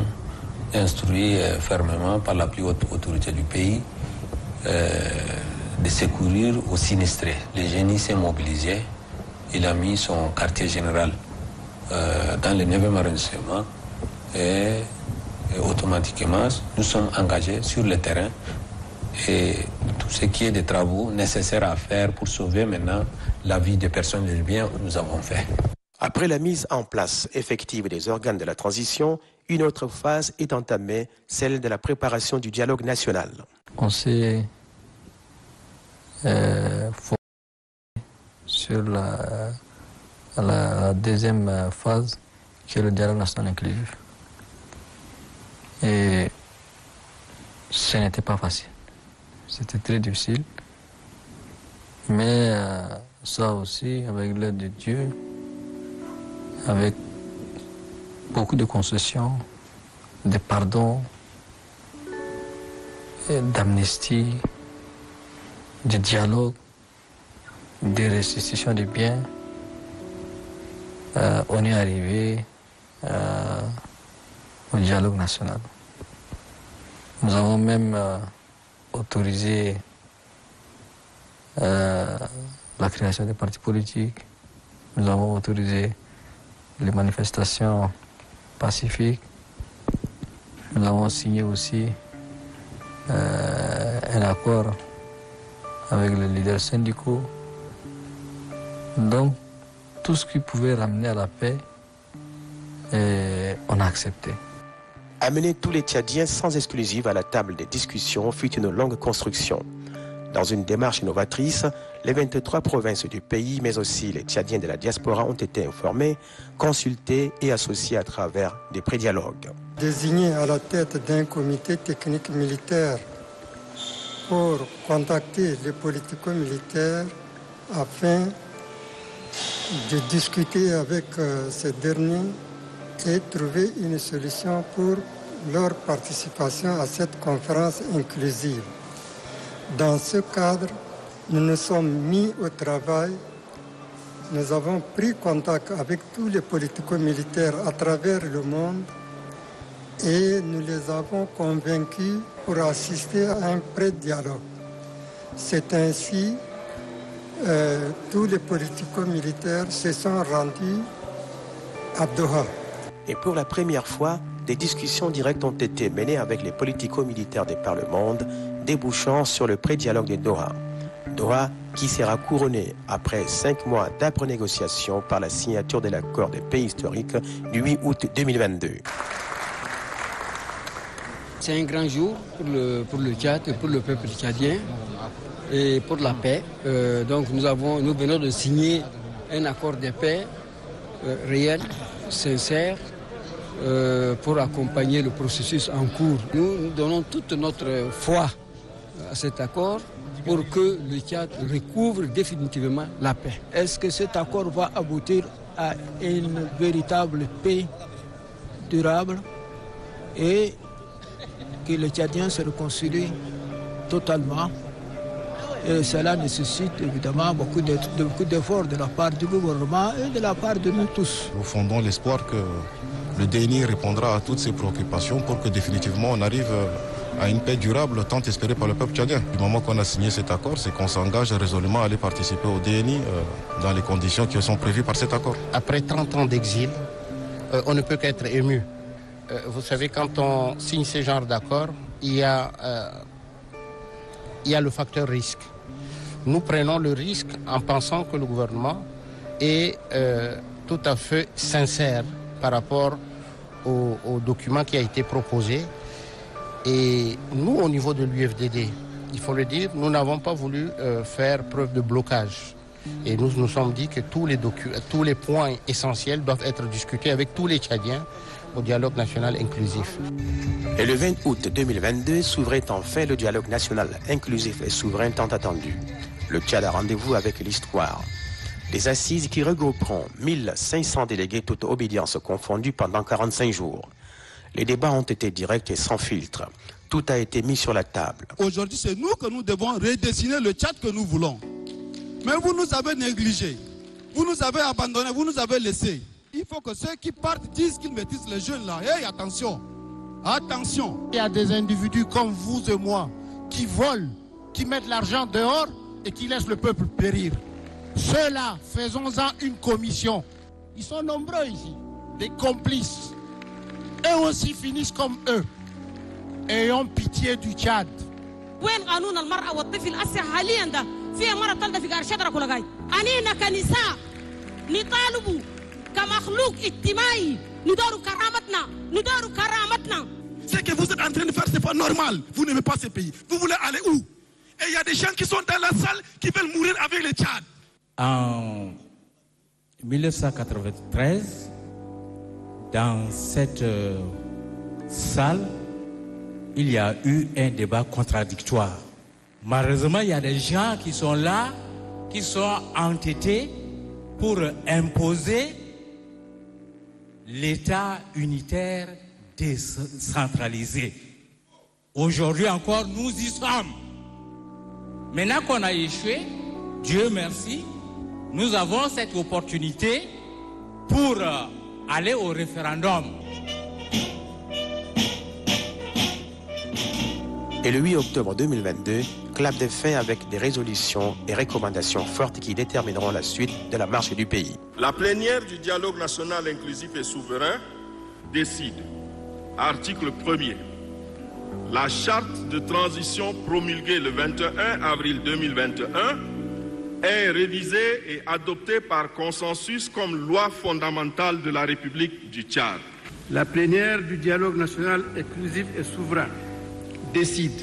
instruit fermement par la plus haute autorité du pays de secourir aux sinistrés. Le génie s'est mobilisé, il a mis son quartier général dans le 9e arrondissement et automatiquement nous sommes engagés sur le terrain et tout ce qui est des travaux nécessaires à faire pour sauver maintenant la vie des personnes et des biens, nous avons fait. Après la mise en place effective des organes de la transition, une autre phase est entamée, celle de la préparation du dialogue national. On s'est sur la deuxième phase, qui est le dialogue national inclusif. Et ce n'était pas facile. C'était très difficile. Mais ça aussi, avec l'aide de Dieu, avec beaucoup de concessions, de pardon, d'amnistie, de dialogue, de restitution des biens, on est arrivé au dialogue national. Nous avons même autorisé la création des partis politiques. Nous avons autorisé les manifestations pacifiques. Nous avons signé aussi un accord avec les leaders syndicaux. Donc, tout ce qui pouvait ramener à la paix, on a accepté. Amener tous les Tchadiens sans exclusive à la table des discussions fut une longue construction. Dans une démarche innovatrice, les 23 provinces du pays, mais aussi les Tchadiens de la diaspora ont été informés, consultés et associés à travers des pré-dialogues. Désigné à la tête d'un comité technique militaire pour contacter les politico-militaires afin de discuter avec ces derniers et trouver une solution pour leur participation à cette conférence inclusive. Dans ce cadre, nous nous sommes mis au travail nous avons pris contact avec tous les politico-militaires à travers le monde et nous les avons convaincus pour assister à un pré-dialogue. C'est ainsi tous les politico-militaires se sont rendus à Doha. Et pour la première fois, des discussions directes ont été menées avec les politico-militaires des par le monde, débouchant sur le pré-dialogue de Doha. Doha qui sera couronné après 5 mois d'âpres négociations par la signature de l'accord de paix historique du 8 août 2022. C'est un grand jour pour le Tchad et pour le peuple tchadien et pour la paix. Donc nous venons de signer un accord de paix réel, sincère, pour accompagner le processus en cours. Nous donnons toute notre foi à cet accord pour que le Tchad recouvre définitivement la paix. Est-ce que cet accord va aboutir à une véritable paix durable et que les Tchadiens se réconcilient totalement? Et cela nécessite évidemment beaucoup d'efforts de la part du gouvernement et de la part de nous tous. Nous fondons l'espoir que le DNI répondra à toutes ces préoccupations pour que définitivement on arrive à une paix durable tant espérée par le peuple tchadien. Du moment qu'on a signé cet accord, c'est qu'on s'engage résolument à aller participer au DNI dans les conditions qui sont prévues par cet accord. Après 30 ans d'exil, on ne peut qu'être ému. Vous savez, quand on signe ce genre d'accord, il y a le facteur risque. Nous prenons le risque en pensant que le gouvernement est tout à fait sincère par rapport au document qui a été proposé. Et nous, au niveau de l'UFDD, il faut le dire, nous n'avons pas voulu faire preuve de blocage. Et nous nous sommes dit que tous les points essentiels doivent être discutés avec tous les Tchadiens au dialogue national inclusif. Et le 20 août 2022 s'ouvrait enfin le dialogue national inclusif et souverain tant attendu. Le Tchad a rendez-vous avec l'histoire. Des assises qui regrouperont 1500 délégués, toutes obédiences confondues pendant 45 jours. Les débats ont été directs et sans filtre. Tout a été mis sur la table. Aujourd'hui, c'est nous que nous devons redessiner le Tchad que nous voulons. Mais vous nous avez négligés. Vous nous avez abandonnés, vous nous avez laissés. Il faut que ceux qui partent disent qu'ils maîtrisent les jeunes là. Hey, attention, attention. Il y a des individus comme vous et moi qui volent, qui mettent l'argent dehors et qui laissent le peuple périr. Ceux-là, faisons-en une commission. Ils sont nombreux ici, des complices. Eux aussi finissent comme eux. Ayons pitié du Tchad. Ce que vous êtes en train de faire, c'est pas normal. Vous n'aimez pas ce pays. Vous voulez aller où? Et il y a des gens qui sont dans la salle qui veulent mourir avec le Tchad. En 1993, dans cette salle, il y a eu un débat contradictoire. Malheureusement, il y a des gens qui sont là, qui sont entêtés pour imposer l'État unitaire décentralisé. Aujourd'hui encore, nous y sommes. Maintenant qu'on a échoué, Dieu merci, nous avons cette opportunité pour aller au référendum. Et le 8 octobre 2022, clap de fin avec des résolutions et recommandations fortes qui détermineront la suite de la marche du pays. La plénière du dialogue national inclusif et souverain décide, article 1er, la charte de transition promulguée le 21 avril 2021 est révisée et adoptée par consensus comme loi fondamentale de la République du Tchad. La plénière du dialogue national inclusif et souverain décide,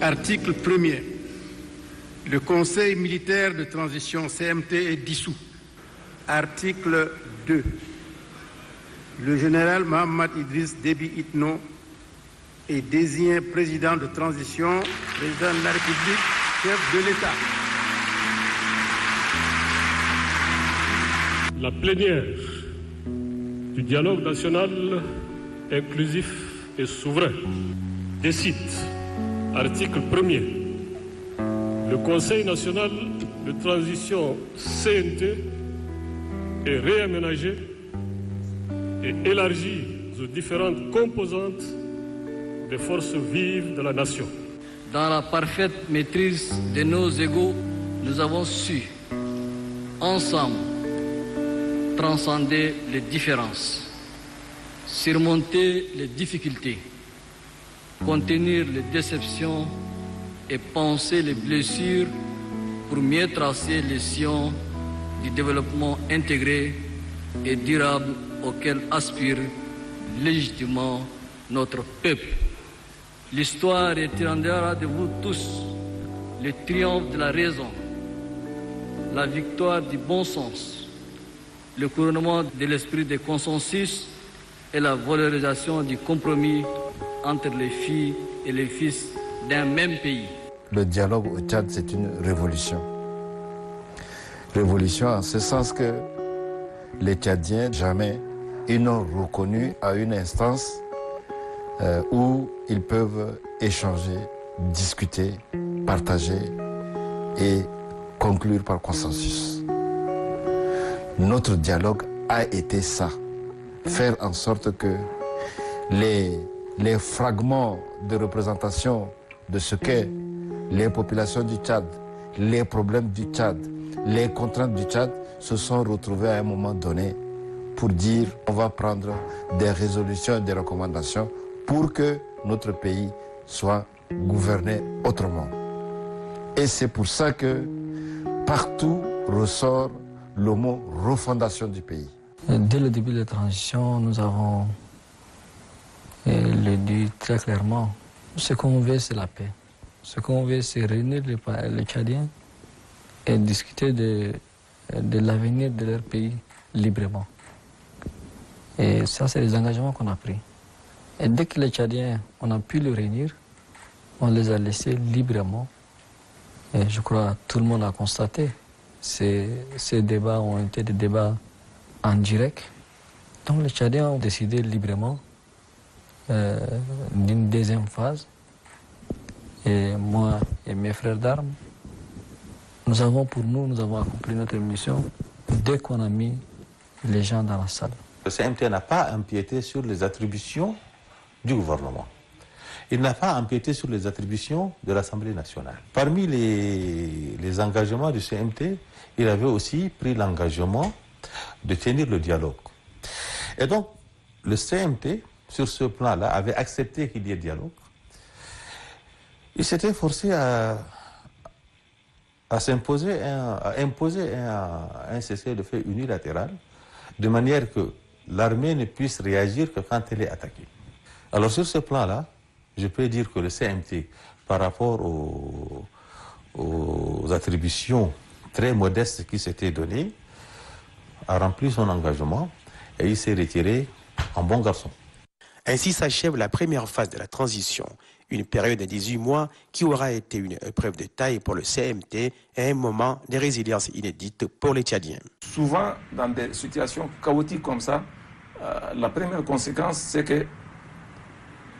article 1er, le Conseil militaire de transition CMT est dissous. Article 2, le général Mohamed Idriss Déby Itno est désigné président de transition, président de la République, chef de l'État. La plénière du dialogue national inclusif et souverain décide, article 1er, le Conseil national de transition CNT est réaménagé et élargi aux différentes composantes des forces vives de la nation. Dans la parfaite maîtrise de nos égaux, nous avons su, ensemble, transcender les différences, surmonter les difficultés, contenir les déceptions et penser les blessures pour mieux tracer les sillons du développement intégré et durable auquel aspire légitimement notre peuple. L'histoire retiendra de vous tous le triomphe de la raison, la victoire du bon sens, le couronnement de l'esprit de consensus et la valorisation du compromis entre les filles et les fils d'un même pays. Le dialogue au Tchad, c'est une révolution. Révolution en ce sens que les Tchadiens, jamais, ils n'ont reconnu à une instance où ils peuvent échanger, discuter, partager et conclure par consensus. Notre dialogue a été ça, faire en sorte que les fragments de représentation de ce qu'est les populations du Tchad, les problèmes du Tchad, les contraintes du Tchad se sont retrouvés à un moment donné pour dire on va prendre des résolutions et des recommandations pour que notre pays soit gouverné autrement. Et c'est pour ça que partout ressort le mot refondation du pays. Dès le début de la transition, nous avons le dit très clairement, ce qu'on veut c'est la paix. Ce qu'on veut c'est réunir les Tchadiens et discuter de l'avenir de leur pays librement. Et ça, c'est les engagements qu'on a pris. Et dès que les Tchadiens, on a pu les réunir, on les a laissés librement. Et je crois que tout le monde a constaté. Ces débats ont été des débats en direct. Donc les Tchadiens ont décidé librement d'une deuxième phase. Et moi et mes frères d'armes, nous avons accompli notre mission dès qu'on a mis les gens dans la salle. Le CMT n'a pas empiété sur les attributions du gouvernement. Il n'a pas empiété sur les attributions de l'Assemblée nationale. Parmi les engagements du CMT, il avait aussi pris l'engagement de tenir le dialogue. Et donc, le CMT, sur ce plan-là, avait accepté qu'il y ait dialogue. Il s'était forcé à imposer un cessez-le-feu unilatéral, de manière que l'armée ne puisse réagir que quand elle est attaquée. Alors sur ce plan-là, je peux dire que le CMT, par rapport aux attributions très modestes qui s'étaient données, a rempli son engagement et il s'est retiré en bon garçon. Ainsi s'achève la première phase de la transition, une période de 18 mois qui aura été une épreuve de taille pour le CMT et un moment de résilience inédite pour les Tchadiens. Souvent, dans des situations chaotiques comme ça, la première conséquence, c'est que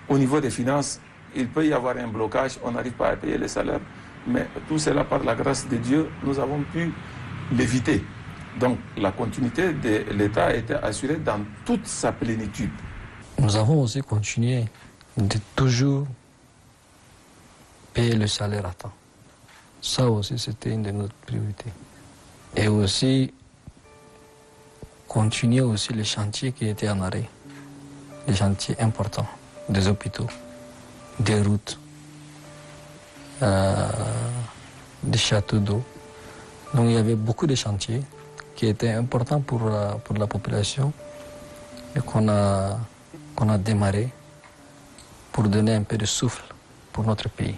au niveau des finances, il peut y avoir un blocage, on n'arrive pas à payer les salaires, mais tout cela, par la grâce de Dieu, nous avons pu l'éviter. Donc la continuité de l'État a été assurée dans toute sa plénitude. Nous avons aussi continué de toujours payer le salaire à temps. Ça aussi, c'était une de nos priorités. Et aussi, continuer aussi les chantiers qui étaient en arrêt. Les chantiers importants, des hôpitaux, des routes, des châteaux d'eau. Donc il y avait beaucoup de chantiers qui étaient importants pour la population et qu'on a démarré pour donner un peu de souffle pour notre pays.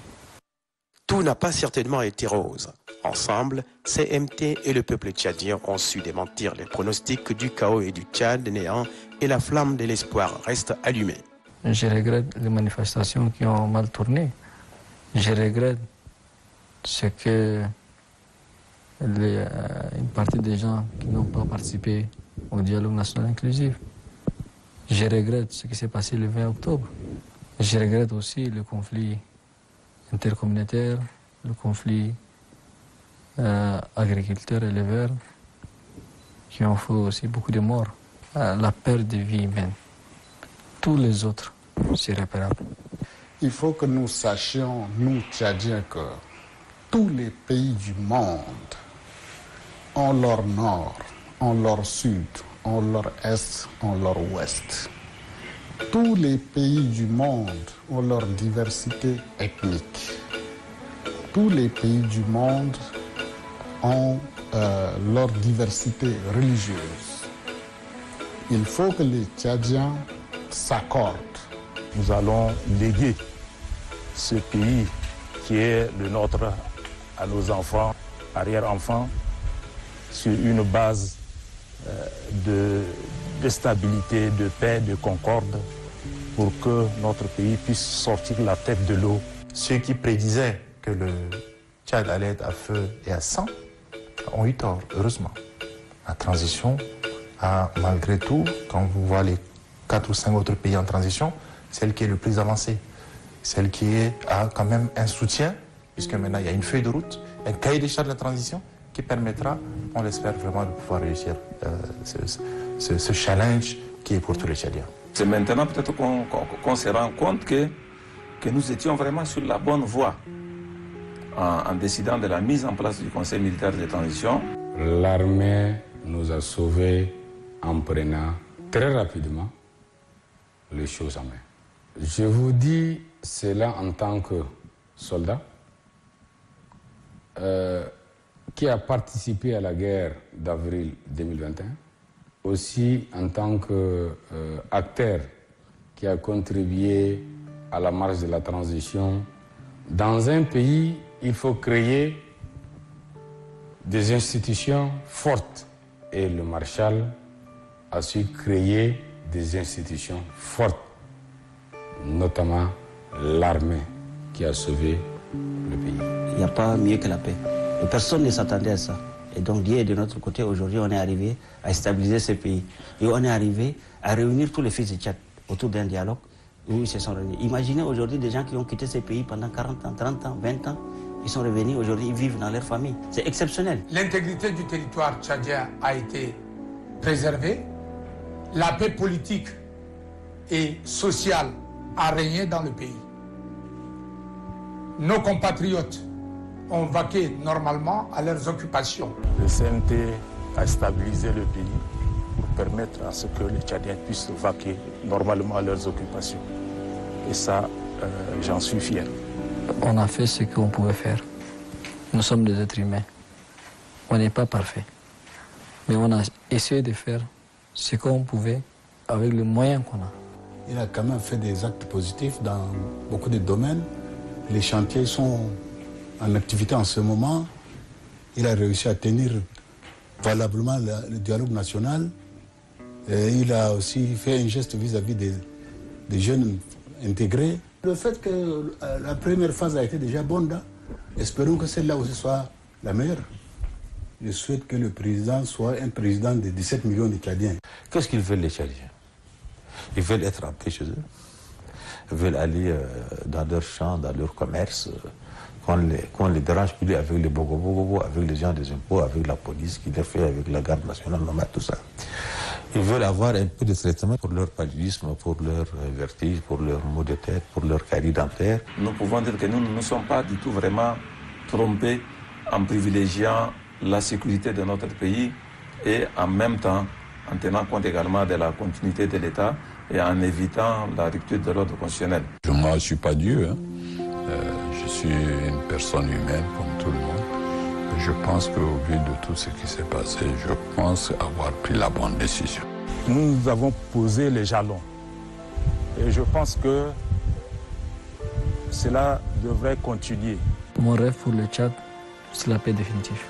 Tout n'a pas certainement été rose. Ensemble, CMT et le peuple tchadien ont su démentir les pronostics du chaos et du Tchad néant et la flamme de l'espoir reste allumée. Je regrette les manifestations qui ont mal tourné. Je regrette ce que une partie des gens qui n'ont pas participé au dialogue national inclusif. Je regrette ce qui s'est passé le 20 octobre. Je regrette aussi le conflit intercommunautaire, le conflit agriculteurs, éleveurs, qui ont fait aussi beaucoup de morts. La perte de vie humaine. Tous les autres, c'est irréparable. Il faut que nous sachions, nous Tchadiens, que tous les pays du monde ont leur nord, ont leur sud, ont leur est, ont leur ouest. Tous les pays du monde ont leur diversité ethnique. Tous les pays du monde ont leur diversité religieuse. Il faut que les Tchadiens s'accordent. Nous allons léguer ce pays qui est le nôtre à nos enfants, arrière-enfants, sur une base de stabilité, de paix, de concorde, pour que notre pays puisse sortir la tête de l'eau. Ceux qui prédisaient que le Tchad allait être à feu et à sang ont eu tort, heureusement. La transition a, malgré tout, quand vous voyez les 4 ou 5 autres pays en transition, celle qui est le plus avancée, celle qui a quand même un soutien, puisque maintenant il y a une feuille de route, un cahier des charges de la transition qui permettra, on l'espère vraiment, de pouvoir réussir ce challenge qui est pour tous les Tchadiens. C'est maintenant peut-être qu'on se rend compte que nous étions vraiment sur la bonne voie en décidant de la mise en place du Conseil militaire de transition. L'armée nous a sauvés en prenant très rapidement les choses en main. Je vous dis cela en tant que soldat qui a participé à la guerre d'avril 2021, aussi en tant qu'acteur qui a contribué à la marche de la transition. Dans un pays, il faut créer des institutions fortes et le maréchal a su créer des institutions fortes, notamment l'armée qui a sauvé le pays. Il n'y a pas mieux que la paix. Et personne ne s'attendait à ça. Et donc Dieu est de notre côté. Aujourd'hui, on est arrivé à stabiliser ce pays. Et on est arrivé à réunir tous les fils de Tchad autour d'un dialogue où ils se sont réunis. Imaginez aujourd'hui des gens qui ont quitté ce pays pendant 40 ans, 30 ans, 20 ans. Ils sont revenus, aujourd'hui ils vivent dans leur famille. C'est exceptionnel. L'intégrité du territoire tchadien a été préservée. La paix politique et sociale a régné dans le pays. Nos compatriotes ont vaqué normalement à leurs occupations. Le CMT a stabilisé le pays pour permettre à ce que les Tchadiens puissent vaquer normalement à leurs occupations. Et ça, j'en suis fier. On a fait ce qu'on pouvait faire. Nous sommes des êtres humains. On n'est pas parfait. Mais on a essayé de faire ce qu'on pouvait avec les moyens qu'on a. Il a quand même fait des actes positifs dans beaucoup de domaines. Les chantiers sont en activité en ce moment. Il a réussi à tenir valablement le dialogue national. Et il a aussi fait un geste vis-à-vis des jeunes intégrés. Le fait que la première phase a été déjà bonne, espérons que celle-là aussi soit la meilleure. Je souhaite que le président soit un président de 17 millions de Tchadiens. Qu'est-ce qu'ils veulent les Tchadiens? Ils veulent être en paix chez eux. Ils veulent aller dans leurs champs, dans leur commerce, qu'on les dérange plus avec les bogo, avec les gens des impôts, avec la police qui les fait, avec la garde nationale, tout ça. Ils veulent avoir un peu de traitement pour leur paludisme, pour leur vertige, pour leur maux de tête, pour leur carie dentaire. Nous pouvons dire que nous ne nous sommes pas du tout vraiment trompés en privilégiant la sécurité de notre pays et en même temps en tenant compte également de la continuité de l'État et en évitant la rupture de l'ordre constitutionnel. Moi, je ne suis pas Dieu. Je suis une personne humaine comme tout le monde. Je pense qu'au vu de tout ce qui s'est passé, je pense avoir pris la bonne décision. Nous avons posé les jalons. Et je pense que cela devrait continuer. Mon rêve pour le Tchad, c'est la paix définitive.